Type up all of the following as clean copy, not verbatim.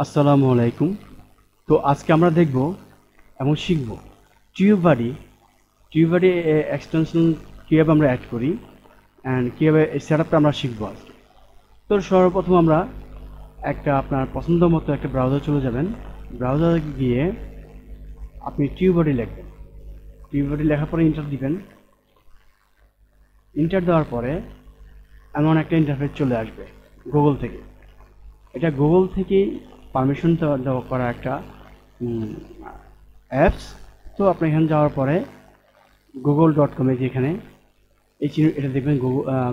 আসসালামু আলাইকুম। তো আজকে আমরা দেখব এবং শিখব টিউববাডি টিউববাডি এক্সটেনশন কীভাবে আমরা অ্যাড করি অ্যান্ড কীভাবে এই সেটআপটা আমরা শিখব আজকে। তো সর্বপ্রথম আমরা আপনার পছন্দ মতো একটা ব্রাউজার চলে যাবেন। ব্রাউজারে গিয়ে আপনি টিউববাডি লিখবেন। টিউববাডি লেখার পরে ইন্টার দিবেন। ইন্টার দেওয়ার পরে এমন একটা ইন্টারফেস চলে আসবে গুগল থেকে। এটা গুগল থেকেই পারমিশন দেওয়া করা একটা অ্যাপস। তো আপনি এখানে যাওয়ার পরে google.com এ যেখানে এটা দেখবেন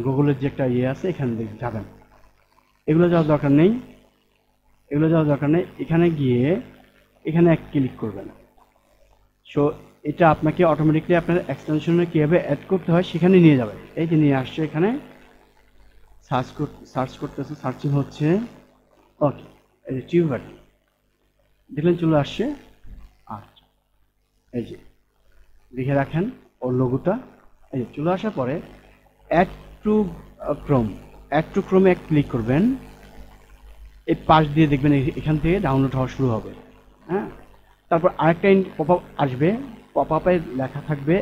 গুগলের যে একটা ইয়ে আছে এখানে যাবেন। এগুলো যাওয়ার দরকার নেই, এখানে গিয়ে এখানে এক ক্লিক করবেন। সো এটা আপনাকে অটোমেটিকলি আপনার এক্সটেনশনে কীভাবে অ্যাড করতে হয় সেখানে নিয়ে যাবে। এই যে নিয়ে আসছে, এখানে সার্চ করতেছে, সার্চিং হচ্ছে। ওকে, এই যে টিউববাডি দেখলেন চলে আসছে। আচ্ছা, এই যে লিখে রাখেন ওর লোগোটা। এই যে চলে আসার পরে অ্যাড টু ক্রোমে এক ক্লিক করবেন। এই পাশ দিয়ে দেখবেন এখান থেকে ডাউনলোড হওয়া শুরু হবে। হ্যাঁ, তারপর আরেকটা পপ আপ আসবে। পপ আপে লেখা থাকবে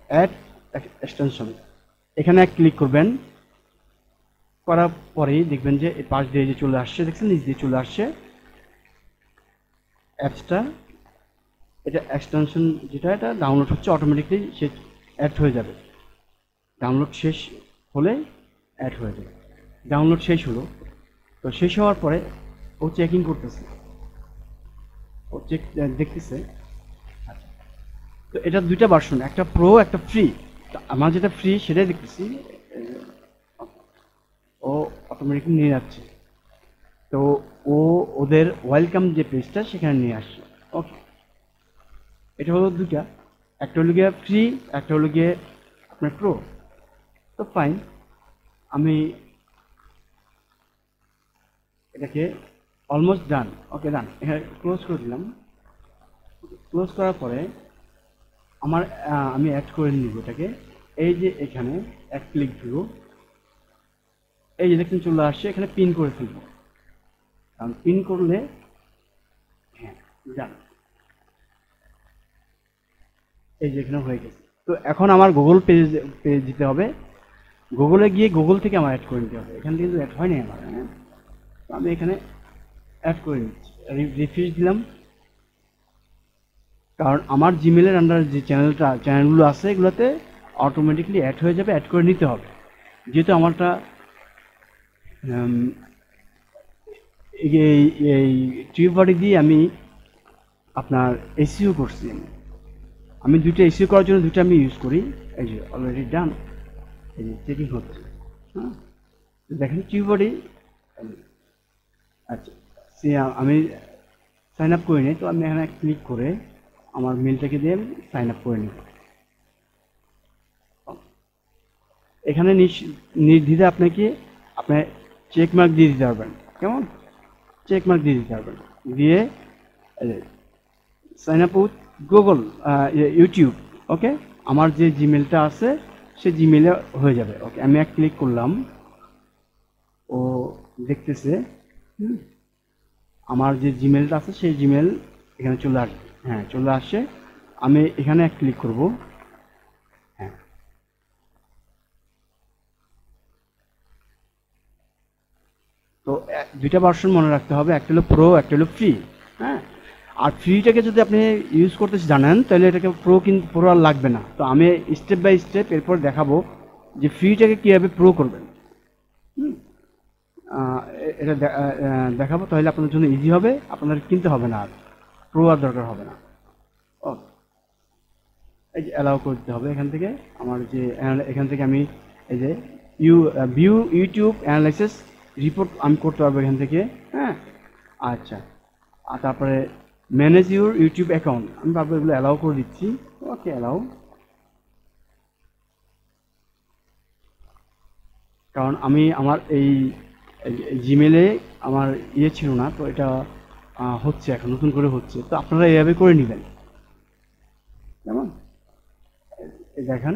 অ্যাড এক্সটেনশন। এখানে এক ক্লিক করবেন। করার পরেই দেখবেন যে এই পাশ দিয়ে যে চলে আসছে, দেখছেন নিচ দিয়ে চলে আসছে অ্যাপসটা। এটা এক্সটেনশন যেটা এটা ডাউনলোড হচ্ছে, অটোমেটিকলি সে অ্যাড হয়ে যাবে। ডাউনলোড শেষ হলে অ্যাড হয়ে যাবে। ডাউনলোড শেষ হলো, তো শেষ হওয়ার পরে ও চেকিং করতেছে, ও দেখতেছে। আচ্ছা, তো এটা দুইটা ভার্সন, একটা প্রো একটা ফ্রি। আমার যেটা ফ্রি সেটাই দেখতেছি। ও অটোমেটিকলি নিয়ে যাচ্ছে। তো ওদের ওয়েলকাম যে পেজটা সেখানে নিয়ে আসছে। ওকে, এটা হলো দুইটা, একটা হলো গিয়ে ফ্রি, একটা হলো গিয়ে আপনার প্রো। তো ফাইন, আমি এটাকে অলমোস্ট ডান। ওকে, ডান। এখানে ক্লোজ করে দিলাম। ক্লোজ করার পরে আমি অ্যাড করে নিব এটাকে। এই যে এখানে এক ক্লিক দিব, এই যে দেখুন চলে আসছে। এখানে পিন করে ফেলবো, কারণ পিন করলে হ্যাঁ ডান। এই যে এখানে হয়ে গেছে। তো এখন আমার গুগল পেজ দিতে হবে। গুগলে গিয়ে গুগল থেকে আমার অ্যাড করে নিতে হবে। এখান থেকে কিন্তু অ্যাড হয়নি আমার। হ্যাঁ, তো আমি এখানে অ্যাড করে নিচ্ছি, রিফ্রেশ দিলাম। কারণ আমার জিমেলের আন্ডারে যে চ্যানেলগুলো আছে এগুলোতে অটোমেটিকলি অ্যাড হয়ে যাবে, অ্যাড করে নিতে হবে। যেহেতু আমারটা এই টিউববাডি দিয়ে আমি আপনার এসইও করছি। আমি দুইটা এসইও করার জন্য দুইটা আমি ইউজ করি। এই যে অলরেডি ডান, এই যে চেকিং হচ্ছে। হ্যাঁ, দেখেন টিউববাডি। আচ্ছা, আমি সাইন আপ করে নিই। তো আমি এখানে ক্লিক করে আমার মেলটাকে দিয়ে সাইন আপ করে নিই। এখানে নির্দ্বিধায় আপনার চেক মার্ক দিয়ে দিতে পারবেন। কেমন চেক মার্ক দিয়ে দিতে পারবেন, দিয়ে sign up with Google YouTube. Okay, আমার যে জিমেলটা আছে সে জিমেলে হয়ে যাবে। ওকে, আমি এক ক্লিক করলাম, ও দেখতেছে। আমার যে জিমেলটা আছে সেই জিমেল এখানে চলে আসবে। হ্যাঁ, চলে আসছে। আমি এখানে এক ক্লিক করব। হ্যাঁ, তো দুইটা ভার্সন মনে রাখতে হবে, একটা হলো প্রো, একটা হলো ফ্রি। হ্যাঁ, আর ফ্রিটাকে যদি আপনি ইউজ করতে জানেন তাহলে এটাকে প্রো আর লাগবে না। তো আমি স্টেপ বাই স্টেপ এরপর দেখাবো যে ফ্রিটাকে কীভাবে প্রো করবেন। এটা দেখাবো, তাহলে আপনাদের জন্য ইজি হবে, আপনাদের কিনতে হবে না, আর প্রো আর দরকার হবে না। ও, এই যে অ্যালাউ করে দিতে হবে এখান থেকে। আমার যে এখান থেকে আমি এই যে ভিউ ইউটিউব অ্যানালাইসিস রিপোর্ট আমি করতে পারবো এখান থেকে। হ্যাঁ, আচ্ছা। আর তারপরে ম্যানেজ ইউর ইউটিউব অ্যাকাউন্ট আমি পারবো, এগুলো অ্যালাউ করে দিচ্ছি। ওকে, অ্যালাউ। কারণ আমি আমার এই জিমেলে আমার ইয়ে ছিল না, তো এটা হচ্ছে এখন নতুন করে হচ্ছে। তো আপনারা এইভাবে করে নেবেন। কেমন দেখেন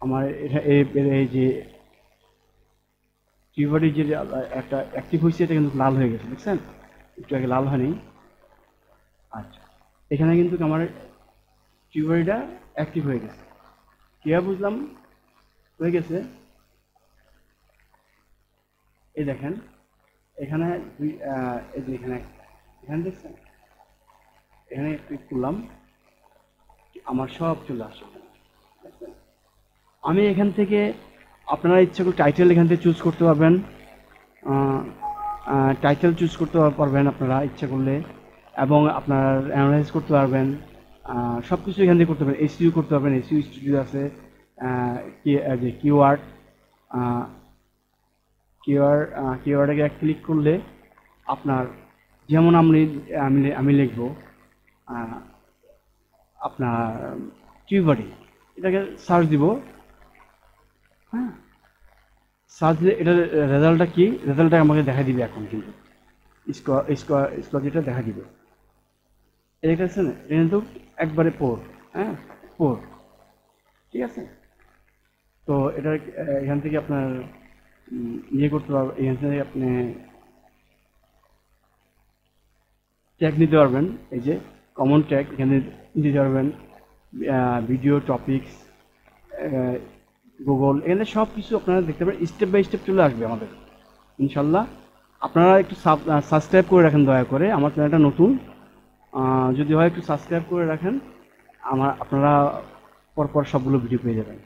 আমার এটা এই যে টিউববাডি যে একটা অ্যাক্টিভ হয়েছে, এটা কিন্তু লাল হয়ে গেছে, দেখছেন। একটু আগে লাল হয়নি। আচ্ছা, এখানে কিন্তু আমার টিউববাডিটা অ্যাক্টিভ হয়ে গেছে। কীভাবে বুঝলাম হয়ে গেছে? এই দেখেন এখানে এই যে এখানে দেখছেন, এখানে ক্লিক করলাম, আমার সব চলে আসে। আমি এখান থেকে আপনারা ইচ্ছা করে টাইটেল এখান থেকে চুজ করতে পারবেন, টাইটেল চুজ করতে পারবেন আপনারা ইচ্ছা করলে, এবং আপনার অ্যানালাইজ করতে পারবেন, সব কিছু এখান থেকে করতে পারবেন। এসইও করতে পারবেন, এসইও স্টুডিও আছে, যে কিওয়ার্ডে ক্লিক করলে আপনার যেমন আমি লিখব আপনার টিউববাডি, এটাকে সার্চ দিব। হ্যাঁ, সার্চ দিলে এটার রেজাল্টটা কি, রেজাল্টটা আমাকে দেখা দিবে। এখন কিন্তু স্কোয়ার যেটা দেখা দিবে, এটা আছে না, এটা কিন্তু একবারে পোর। হ্যাঁ, পোর, ঠিক আছে। তো এটা এখান থেকে আপনার ইয়ে করতে পারবেন, এখান থেকে আপনি ট্যাগ নিতে পারবেন। এই যে কমন ট্যাগ এখানে দিতে পারবেন, ভিডিও, টপিকস, গুগল, এখানে সব কিছু আপনারা দেখতে পারেন। স্টেপ বাই স্টেপ চলে আসবে আমাদের ইনশাল্লাহ। আপনারা একটু সাবস্ক্রাইব করে রাখেন দয়া করে, আমার চ্যানেলটা নতুন, যদি হয় একটু সাবস্ক্রাইব করে রাখেন, আপনারা পরপর সবগুলো ভিডিও পেয়ে যাবেন।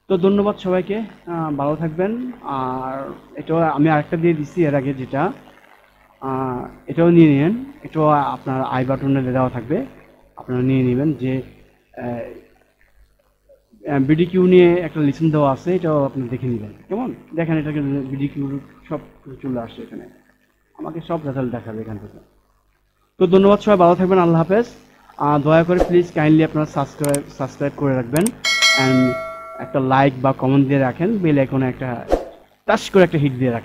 তো ধন্যবাদ সবাইকে, ভালো থাকবেন। আর এটাও আমি আরেকটা দিয়ে দিচ্ছি এর আগে, যেটা এটাও নিয়ে নিন। এটাও আপনার আই বাটনে দেওয়া থাকবে, আপনারা নিয়ে নেবেন। যে বিডিকিউ নিয়ে একটা লিসেন দেওয়া আছে, এটাও আপনি দেখে নেবেন। কেমন দেখেন, এটাকে বিডিকিউ সব চলে আসছে এখানে, আমাকে সব রেজাল্ট দেখাবে এখান থেকে। তো ধন্যবাদ, সবাই ভালো থাকবেন, আল্লাহ হাফেজ। দয়া করে প্লিজ কাইন্ডলি আপনারা সাবস্ক্রাইব করে রাখবেন, অ্যান্ড একটা লাইক বা কমেন্ট দিয়ে রাখেন, বেল আইকনে একটা টাচ করে একটা হিট দিয়ে রাখেন।